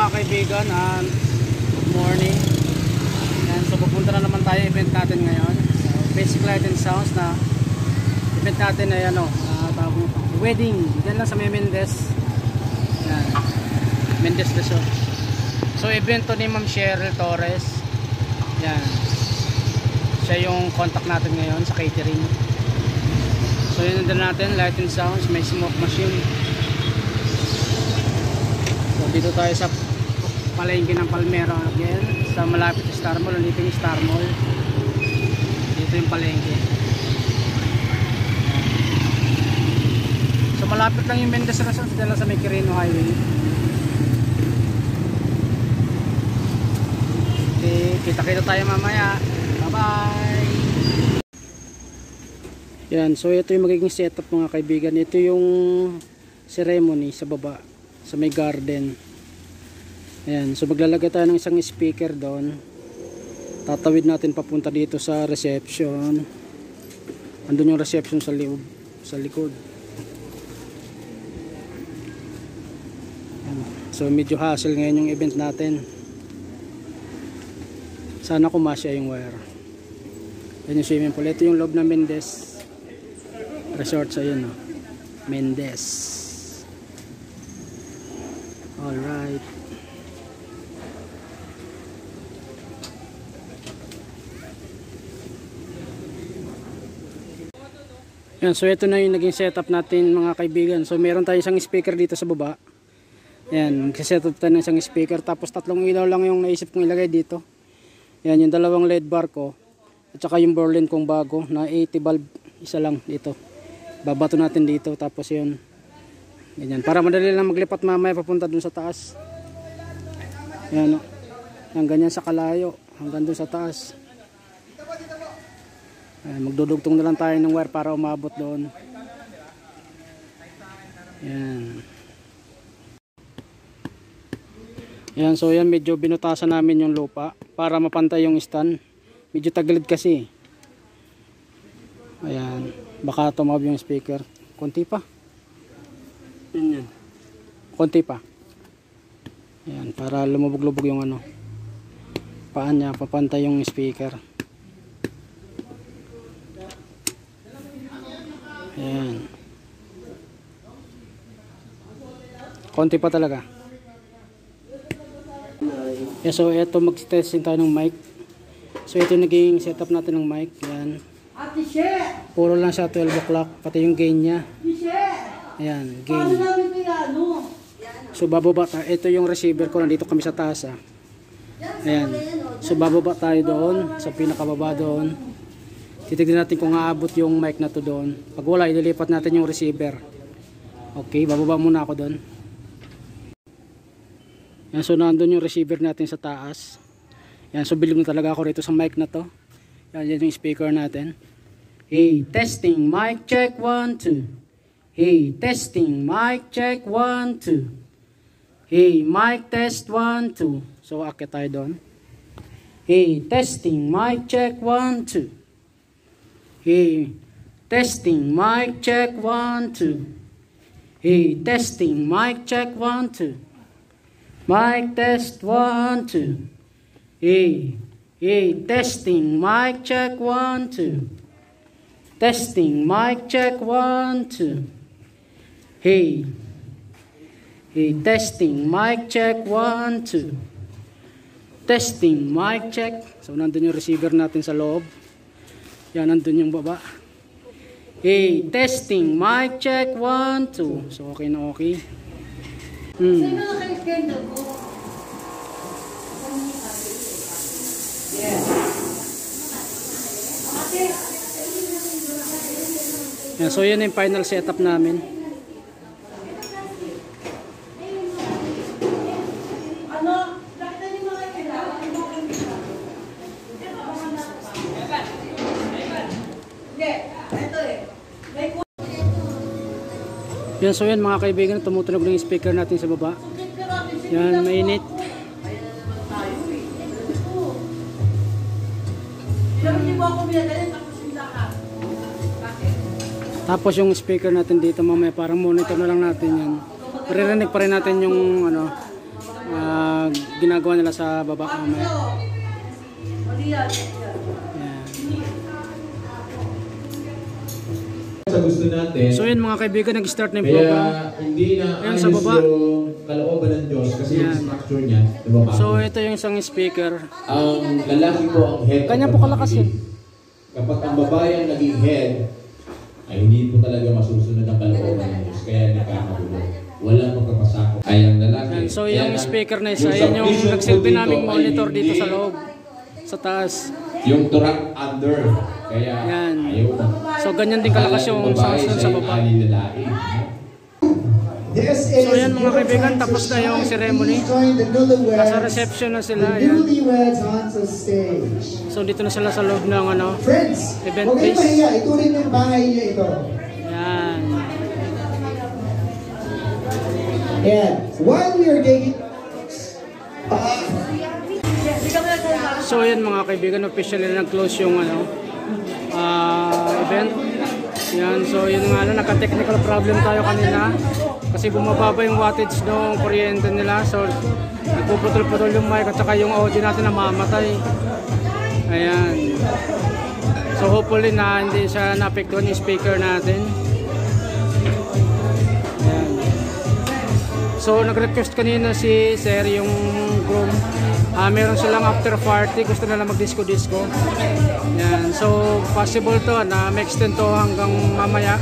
mga kaibigan, good morning. Yan, so pupunta na naman tayo event natin ngayon. So, Basic Light and Sounds na event natin ay wedding. Diyan lang sa may Mendez. Yan, Mendez Resort. So event to ni Ma'am Cheryl Torres. Yan, siya yung contact natin ngayon sa catering. So yun na natin, Light and Sounds, may smoke machine. So dito tayo sa palengke ng Palmera again, sa malapit sa Star Mall. Dito yung Star Mall, dito yung palengke. So malapit lang yung Mendez Resort, dito lang sa may Quirino Highway. Okay, kita-kita tayo mamaya. Bye bye. Yan, so ito yung magiging setup mga kaibigan. Ito yung ceremony sa baba, sa may garden. Ayan, so maglalagay tayo ng isang speaker doon. Tatawid natin papunta dito sa reception. Andun yung reception sa likod. Ayan. So medyo hassle ngayon yung event natin. Sana kumasya yung wire. Ayan yung swimming pool. Ito yung loob ng Mendez Resort sa yun, no? Mendez. Alright. Yan, so ito na yung naging setup natin mga kaibigan. So meron tayo isang speaker dito sa baba. Yan, magsisetup tayo ng isang speaker. Tapos tatlong ilaw lang yung naisip kong ilagay dito. Yan, yung dalawang LED bar ko. At saka yung Berlin kong bago na 80 bulb. Isa lang dito. Babato natin dito. Tapos yun. Ganyan, para madali lang maglipat mamaya papunta dun sa taas. Yan, ang ganyan sa kalayo hanggang dun sa taas. Ayan, magdudugtong na lang tayo ng wire para umabot doon. Yan. Yan, so yan, medyo binutasan namin yung lupa para mapantay yung stand. Medyo tagilid kasi. Ayan, baka tumawag yung speaker. Konti pa. Yan. Konti pa. Ayan, para lumubog-lubog yung ano, paan niya, papantay yung speaker. Ayan. Konti pa talaga. Yeah, so ito, mag-testing tayo ng mic. So ito naging setup natin ng mic. Ayan. Puro lang siya 12 o'clock, pati yung gain niya. Ayan, gain. So bababa tayo. Ito yung receiver ko, nandito kami sa taas. Ayan. So bababa tayo doon, sa pinakababa doon. Titignan natin kung aabot yung mic na to doon. Pag wala, ililipat natin yung receiver. Okay, bababa muna ako doon. Ayan, so nandun yung receiver natin sa taas. Ayan, so bilib na talaga ako rito sa mic na to. Ayan, yan yung speaker natin. Hey, testing, mic check, 1, 2. Hey, testing, mic check, 1, 2. Hey, mic test, 1, 2. So, akit tayo doon. Hey, testing, mic check, 1, 2. Hey, testing, mic check, 1, 2. Hey, testing, mic check, 1, 2. Mic test, 1, 2. Hey, testing, mic check, 1, 2. Testing, mic check, 1, 2. Hey, testing, mic check, 1, 2. Testing, mic check. So nandun yung receiver natin sa loob. Yan, nandun yung baba. Hey, testing, mic check, 1, 2. So okay na okay. Yan, so yun yung final setup namin. Yan, so yan mga kaibigan, tumutunog ng speaker natin sa baba. Yan, mainit. Tapos yung speaker natin dito mamaya, parang monitor na lang natin yan. Maririnig pa rin natin yung ano, ginagawa nila sa baba mamaya. Yan. Sa gusto natin. So yun mga kaibigan, nag-start na yung Kaya program. hindi na Ayan, sa baba. yung kalooban ng Diyos kasi Yan. yung structure niya, diba? So ito yung isang speaker. Ang lalaki po ang head. Kanya of po the kalakas family. yun. Kapag ang babae ang naging head, ay hindi po talaga masusunod ang kalooban ng Diyos. Kaya nagkakagulo. Walang pagpapasakop. Ay ang lalaki. Yan. So Kaya yung speaker na isa, yan yung submission nagsilbi po naming ay monitor dito hindi sa loob. Sa taas. yung turak under. Kaya Yan. ayaw. So ganyan din kalakas yung sound sa baba. So yan mga kaibigan, tapos na yung ceremony. Nasa reception na sila. Yan. So dito na sila sa loob ng event place. Ituloy ng bahay niyo ito. Yan. And while we are taking... So yan mga kaibigan, officially nag-close yung event. Yan, so yun nga lang, naka-technical problem tayo kanina. Kasi bumababa yung wattage ng kuryente nila. So nagpuputol-putol yung mic at saka yung audio natin namamatay. Ayan. So hopefully na hindi siya naapektuhan yung speaker natin. Ayan. So nag-request kanina si Sir yung groom. Meron silang after party, gusto nila mag-disco-disco. Yan. So possible to na ma-extend to hanggang mamaya.